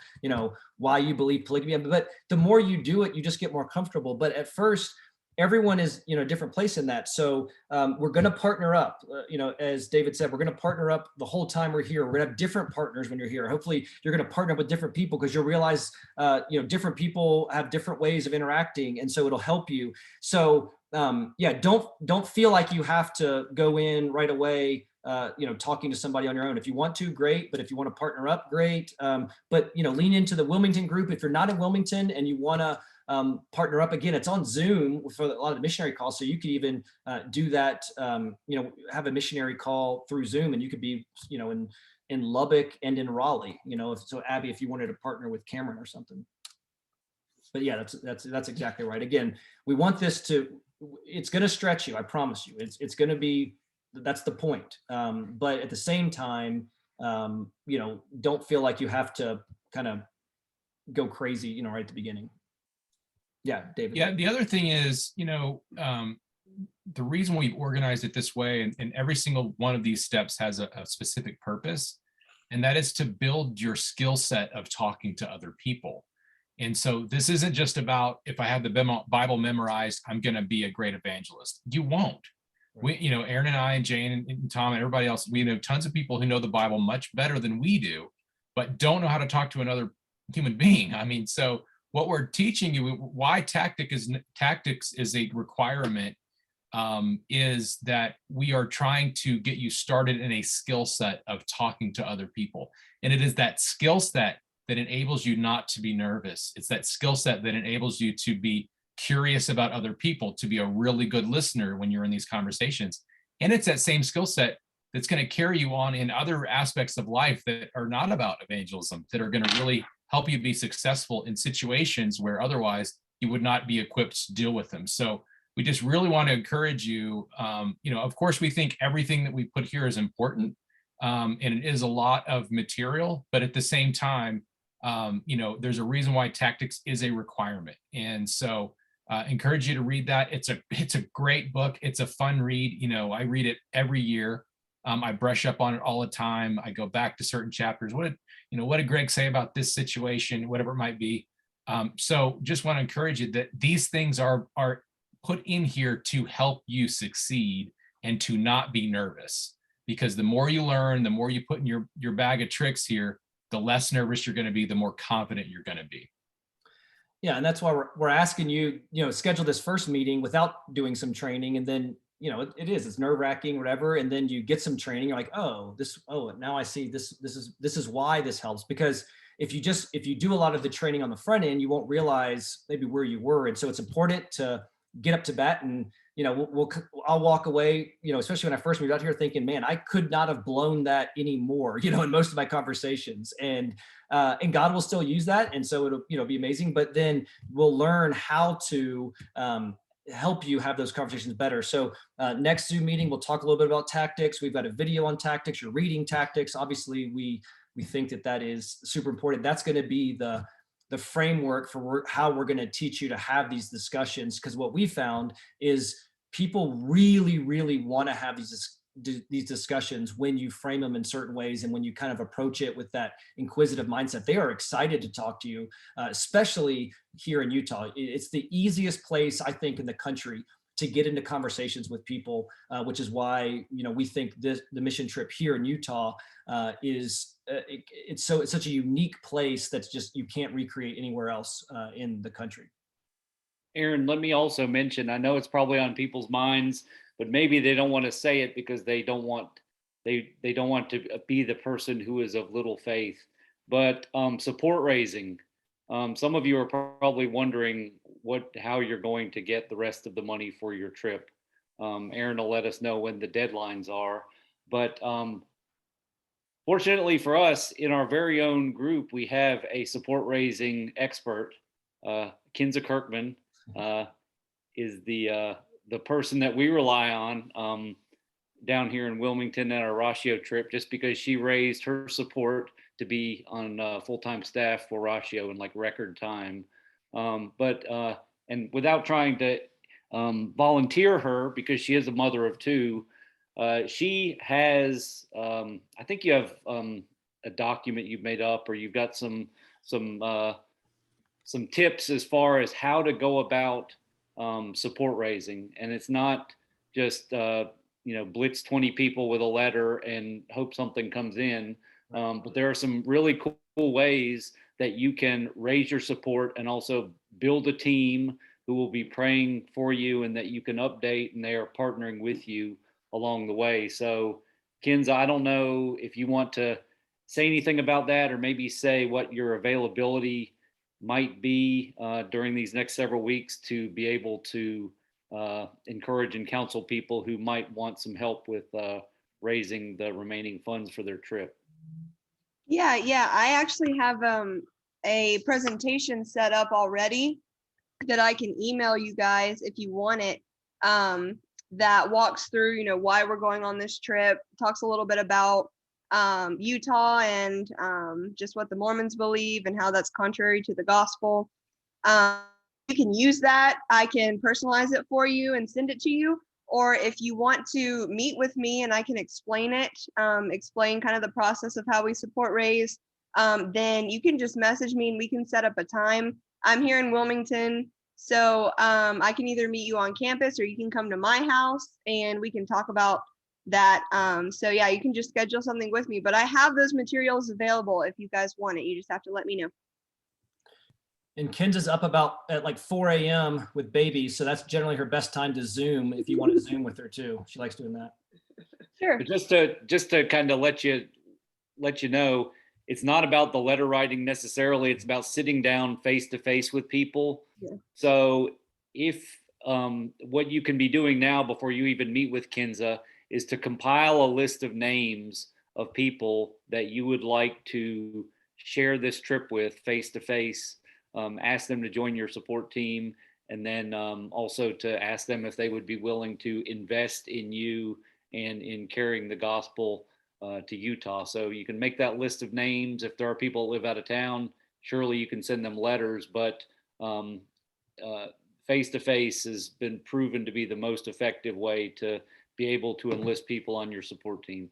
why you believe polygamy. But the more you do it, you just get more comfortable. But at first, everyone is, a different place in that. So we're going to partner up, as David said, we're going to partner up the whole time we're here. We're going to have different partners when you're here. Hopefully you're going to partner up with different people, because you'll realize, different people have different ways of interacting. And so it'll help you. So yeah, don't feel like you have to go in right away, talking to somebody on your own. If you want to, great. But if you want to partner up, great. But, lean into the Wilmington group. If you're not in Wilmington and you want to partner up, again, it's on Zoom for a lot of the missionary calls. So you could even do that, have a missionary call through Zoom, and you could be, in Lubbock and in Raleigh, so Abby, if you wanted to partner with Cameron or something. But yeah, that's exactly right. Again, we want this it's going to stretch you. I promise you, it's going to be, that's the point. But at the same time, don't feel like you have to kind of go crazy, right at the beginning. Yeah, David. Yeah, the other thing is, the reason we've organized it this way, and every single one of these steps has a specific purpose, and that is to build your skill set of talking to other people. And so this isn't just about, if I have the Bible memorized, I'm going to be a great evangelist. You won't. We, Aaron and I and Jane and Tom and everybody else, we know tons of people who know the Bible much better than we do, but don't know how to talk to another human being. I mean, so what we're teaching you, why tactics is a requirement, is that we are trying to get you started in a skill set of talking to other people. And it is that skill set that enables you not to be nervous. It's that skill set that enables you to be curious about other people, to be a really good listener when you're in these conversations. And it's that same skill set that's going to carry you on in other aspects of life that are not about evangelism, that are going to really help you be successful in situations where otherwise you would not be equipped to deal with them. So we just really want to encourage you. Of course, we think everything that we put here is important, and it is a lot of material, but at the same time, there's a reason why tactics is a requirement. And so encourage you to read that. It's a great book. It's a fun read. I read it every year. I brush up on it all the time. I go back to certain chapters. What did Greg say about this situation, whatever it might be. So just want to encourage you that these things are put in here to help you succeed and to not be nervous, because the more you learn, the more you put in your bag of tricks here, the less nervous you're going to be, the more confident you're going to be. Yeah, and that's why we're asking you, schedule this first meeting without doing some training, and then it's nerve-wracking, whatever, and then you get some training, you're like, now I see this is why this helps. Because if you do a lot of the training on the front end, you won't realize maybe where you were. And so it's important to get up to bat, and I'll walk away, especially when I first moved out here, thinking, man, I could not have blown that anymore, in most of my conversations, and God will still use that. And so it'll be amazing, but then we'll learn how to help you have those conversations better. So next Zoom meeting, we'll talk a little bit about tactics. We've got a video on tactics. You're reading tactics. Obviously, we think that is super important. That's going to be the framework for how we're going to teach you to have these discussions. Because what we found is people really, really want to have these discussions when you frame them in certain ways, and when you kind of approach it with that inquisitive mindset. They are excited to talk to you, especially here in Utah. It's the easiest place, I think, in the country to get into conversations with people, which is why we think the mission trip here in Utah is it's such a unique place that's just, you can't recreate anywhere else in the country. Aaron, let me also mention, I know it's probably on people's minds, but maybe they don't want to say it because they don't want to be the person who is of little faith. But support raising. Some of you are probably wondering how you're going to get the rest of the money for your trip. Aaron will let us know when the deadlines are. But fortunately for us, in our very own group, we have a support raising expert. Kinza Kirkman is the person that we rely on down here in Wilmington at our Ratio trip, just because she raised her support to be on full-time staff for Ratio in like record time. And without trying to volunteer her, because she is a mother of two, she has, I think you have a document you've made up, or you've got some tips as far as how to go about support raising. And it's not just blitz 20 people with a letter and hope something comes in, but there are some really cool ways that you can raise your support and also build a team who will be praying for you, and that you can update, and they are partnering with you along the way. So Kinza, I don't know if you want to say anything about that, or maybe say what your availability might be during these next several weeks to be able to encourage and counsel people who might want some help with raising the remaining funds for their trip. Yeah. I actually have a presentation set up already that I can email you guys if you want it, that walks through, you know, why we're going on this trip, talks a little bit about Utah and just what the Mormons believe and how that's contrary to the gospel. You can use that. I can personalize it for you and send it to you. Or if you want to meet with me and I can explain it, explain kind of the process of how we support Raise, then you can just message me and we can set up a time. I'm here in Wilmington, so I can either meet you on campus or you can come to my house and we can talk about that. So yeah, you can just schedule something with me, but I have those materials available if you guys want it. You just have to let me know. And Kenza's up about at like 4 a.m. with babies, so that's generally her best time to Zoom if you want to Zoom with her too. She likes doing that. Sure. But just to kind of let you know, it's not about the letter writing necessarily. It's about sitting down face to face with people. Yeah. So if what you can be doing now before you even meet with Kenza is to compile a list of names of people that you would like to share this trip with face to face. Ask them to join your support team, and then also to ask them if they would be willing to invest in you and in carrying the gospel to Utah. So you can make that list of names. If there are people that live out of town, surely you can send them letters, but face to face has been proven to be the most effective way to be able to enlist people on your support team.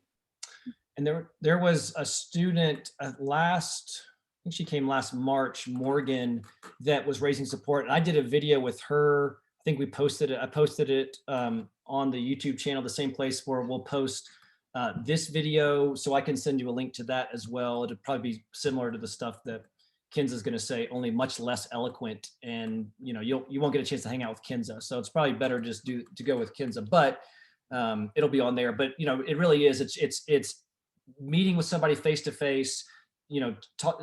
And there was a student I think she came last March, Morgan, that was raising support. And I did a video with her. I think we posted it. I posted it on the YouTube channel, the same place where we'll post this video. So I can send you a link to that as well. It'll probably be similar to the stuff that Kenza's going to say, only much less eloquent. And you know, you won't get a chance to hang out with Kenza. So it's probably better just to go with Kenza, but it'll be on there. But you know, it really is. It's meeting with somebody face to face, you know,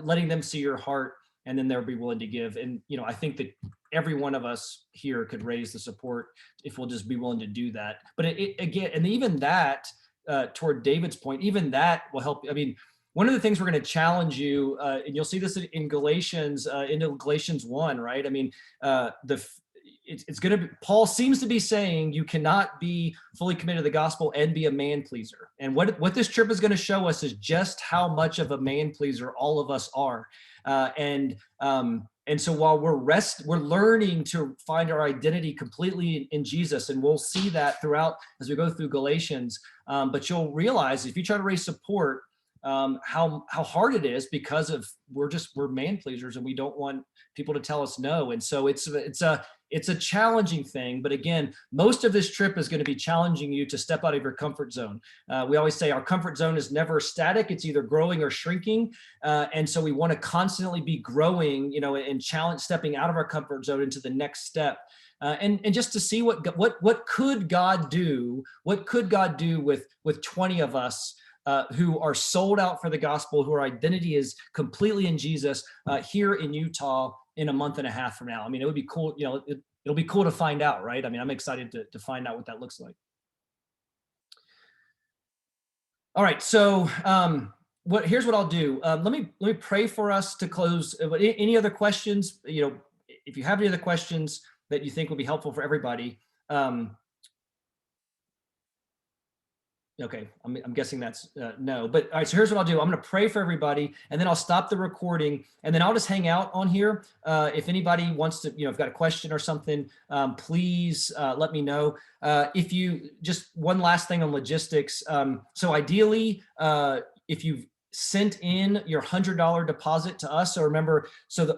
letting them see your heart, and then they'll be willing to give. And, you know, I think that every one of us here could raise the support if we'll just be willing to do that. But again, and even that, toward David's point, even that will help. I mean, one of the things we're going to challenge you, and you'll see this in Galatians, into Galatians 1, right? I mean, it's going to be, Paul seems to be saying you cannot be fully committed to the gospel and be a man pleaser. And what this trip is going to show us is just how much of a man pleaser all of us are. And so while we're learning to find our identity completely in Jesus, and we'll see that throughout as we go through Galatians, but you'll realize if you try to raise support, how hard it is, because we're man pleasers and we don't want people to tell us no. And so it's a challenging thing, but again, most of this trip is going to be challenging you to step out of your comfort zone. We always say our comfort zone is never static. It's either growing or shrinking. And so we want to constantly be growing, you know, and stepping out of our comfort zone into the next step. And just to see what could God do? What could God do with 20 of us who are sold out for the gospel, whose identity is completely in Jesus, here in Utah in a month and a half from now? I mean, it would be cool. You know, it'll be cool to find out, right? I mean, I'm excited to find out what that looks like. All right, so here's what I'll do. Let me pray for us to close. Any other questions? You know, if you have any other questions that you think would be helpful for everybody. Okay, I'm guessing that's no, but all right, so here's what I'll do. I'm going to pray for everybody, and then I'll stop the recording, and then I'll just hang out on here. If anybody wants to, you know, if got a question or something, please let me know. If you, just one last thing on logistics. So ideally, if you've sent in your $100 deposit to us. So remember,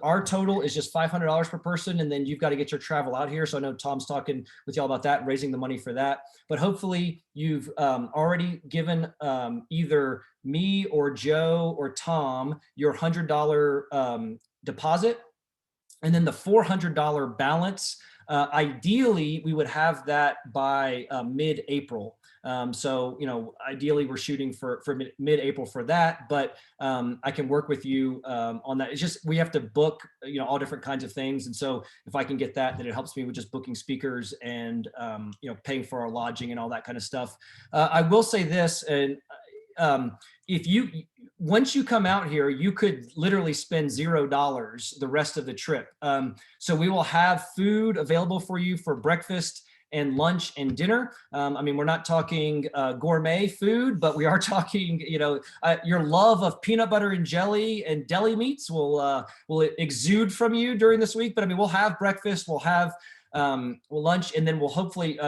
our total is just $500 per person, and then you've got to get your travel out here. So I know Tom's talking with y'all about that, raising the money for that. But hopefully you've already given either me or Joe or Tom your $100 deposit, and then the $400 balance. Ideally, we would have that by mid-April. So, you know, ideally we're shooting for mid-April for that, but I can work with you on that. It's just, we have to book, you know, all different kinds of things. And so if I can get that, then it helps me with just booking speakers and, you know, paying for our lodging and all that kind of stuff. I will say this, and if once you come out here, you could literally spend $0 the rest of the trip. So we will have food available for you for breakfast and lunch and dinner. I mean, we're not talking gourmet food, but we are talking, your love of peanut butter and jelly and deli meats will exude from you during this week. But I mean, we'll have breakfast, we'll have lunch, and then we'll hopefully,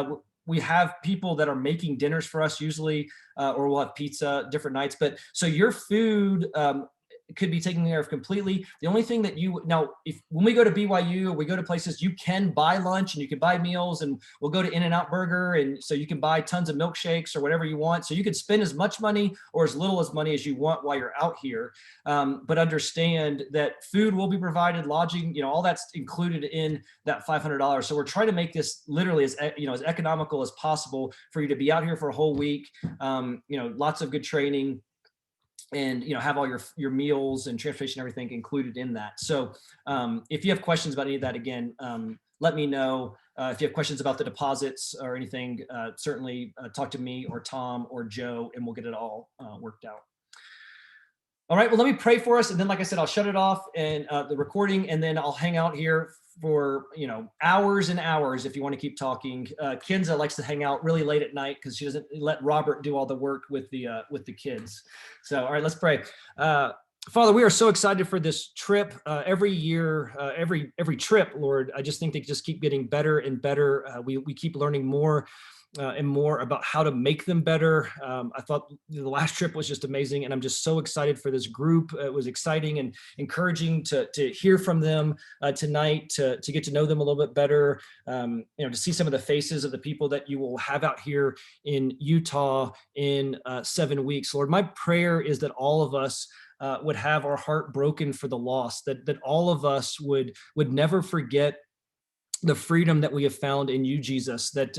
we have people that are making dinners for us usually, or we'll have pizza different nights. But so your food could be taken care of completely. The only thing that when we go to BYU or we go to places, you can buy lunch and you can buy meals, and we'll go to In-N-Out Burger, and so you can buy tons of milkshakes or whatever you want. So you could spend as much money or as little as money as you want while you're out here. But understand that food will be provided, lodging, all that's included in that $500. So we're trying to make this literally as economical as possible for you to be out here for a whole week. Lots of good training, and have all your meals and transportation, everything included in that. So if you have questions about any of that, again, let me know. If you have questions about the deposits or anything, certainly talk to me or Tom or Joe, and we'll get it all worked out. All right, well, let me pray for us, and then, like I said, I'll shut it off and the recording, and then I'll hang out here for hours and hours if you want to keep talking. Kinza likes to hang out really late at night because she doesn't let Robert do all the work with the kids. So, all right, let's pray. Father, we are so excited for this trip. Every year, every trip, Lord, I just think they just keep getting better and better. We keep learning more and more about how to make them better. I thought the last trip was just amazing, and I'm just so excited for this group. It was exciting and encouraging to hear from them tonight, to get to know them a little bit better, to see some of the faces of the people that you will have out here in Utah in 7 weeks. Lord, my prayer is that all of us would have our heart broken for the lost, that all of us would never forget the freedom that we have found in you, Jesus, that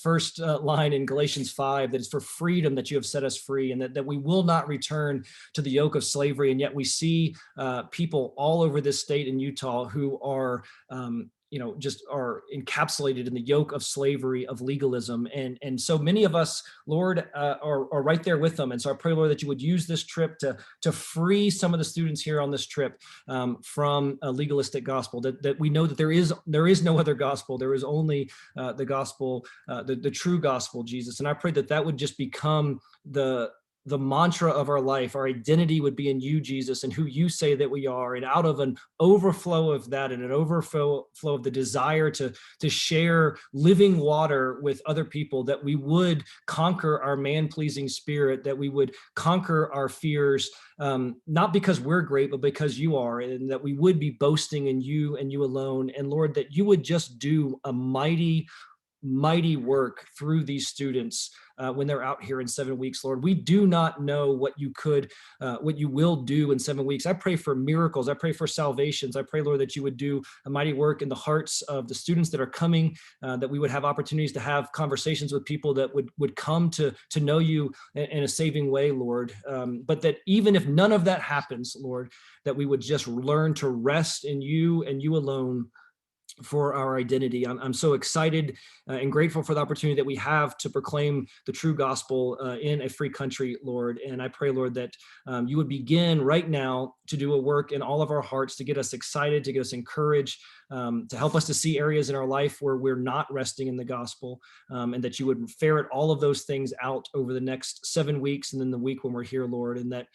first line in Galatians 5, that it's for freedom that you have set us free, and that we will not return to the yoke of slavery. And yet we see people all over this state in Utah who are just are encapsulated in the yoke of slavery, of legalism. And so many of us, Lord, are right there with them. And so I pray, Lord, that you would use this trip to free some of the students here on this trip from a legalistic gospel, that we know that there is no other gospel. There is only the gospel, the true gospel, Jesus. And I pray that would just become the mantra of our life. Our identity would be in you, Jesus, and who you say that we are. And out of an overflow of that, and an overflow of the desire to share living water with other people, that we would conquer our man-pleasing spirit, that we would conquer our fears, not because we're great, but because you are, and that we would be boasting in you and you alone. And Lord, that you would just do a mighty work through these students when they're out here in 7 weeks, Lord. We do not know what you will do in 7 weeks. I pray for miracles. I pray for salvations. I pray, Lord, that you would do a mighty work in the hearts of the students that are coming, that we would have opportunities to have conversations with people that would come to know you in a saving way, Lord. But that even if none of that happens, Lord, that we would just learn to rest in you and you alone for our identity. I'm so excited and grateful for the opportunity that we have to proclaim the true gospel in a free country, Lord. And I pray, Lord, that you would begin right now to do a work in all of our hearts, to get us excited, to get us encouraged, to help us to see areas in our life where we're not resting in the gospel, and that you would ferret all of those things out over the next 7 weeks, and then the week when we're here, Lord, and that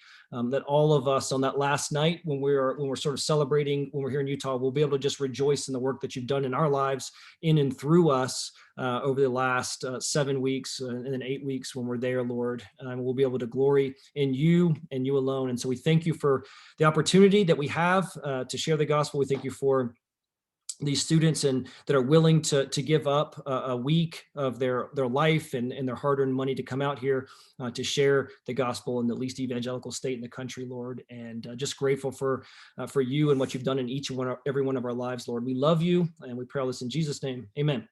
all of us on that last night when we're sort of celebrating, when we're here in Utah, we'll be able to just rejoice in the work that you've done in our lives, in and through us over the last 7 weeks, and then 8 weeks when we're there, Lord. We'll be able to glory in you and you alone. And so we thank you for the opportunity that we have to share the gospel. We thank you for these students and that are willing to give up a week of their life and their hard-earned money to come out here to share the gospel in the least evangelical state in the country, Lord. And just grateful for you and what you've done in every one of our lives, Lord. We love you, and we pray all this in Jesus' name. Amen.